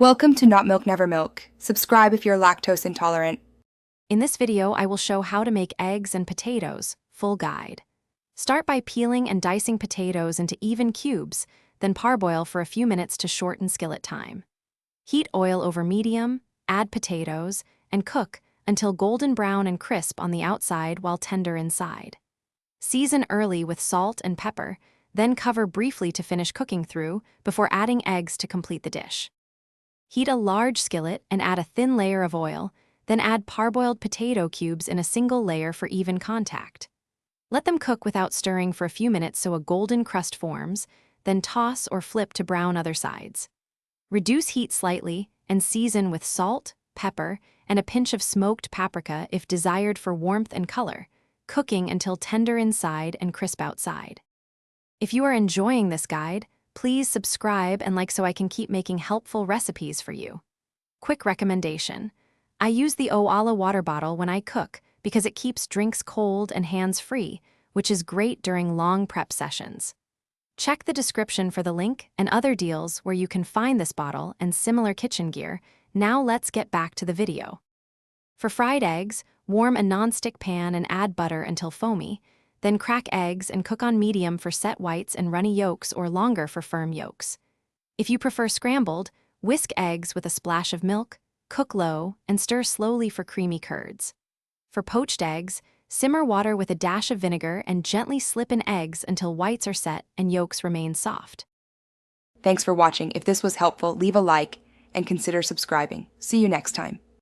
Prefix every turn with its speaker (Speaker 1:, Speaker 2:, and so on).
Speaker 1: Welcome to Not Milk Never Milk. Subscribe if you're lactose intolerant.
Speaker 2: In this video, I will show how to make eggs and potatoes, full guide. Start by peeling and dicing potatoes into even cubes, then parboil for a few minutes to shorten skillet time. Heat oil over medium, add potatoes, and cook until golden brown and crisp on the outside while tender inside. Season early with salt and pepper, then cover briefly to finish cooking through before adding eggs to complete the dish. Heat a large skillet and add a thin layer of oil, then add parboiled potato cubes in a single layer for even contact. Let them cook without stirring for a few minutes so a golden crust forms, then toss or flip to brown other sides. Reduce heat slightly and season with salt, pepper, and a pinch of smoked paprika if desired for warmth and color, cooking until tender inside and crisp outside. If you are enjoying this guide, please subscribe and like so I can keep making helpful recipes for you. Quick recommendation. I use the Owala water bottle when I cook because it keeps drinks cold and hands-free, which is great during long prep sessions. Check the description for the link and other deals where you can find this bottle and similar kitchen gear. Now let's get back to the video. For fried eggs, warm a non-stick pan and add butter until foamy. Then crack eggs and cook on medium for set whites and runny yolks or longer for firm yolks. If you prefer scrambled, whisk eggs with a splash of milk, cook low, and stir slowly for creamy curds. For poached eggs, simmer water with a dash of vinegar and gently slip in eggs until whites are set and yolks remain soft.
Speaker 1: Thanks for watching. If this was helpful, leave a like and consider subscribing. See you next time.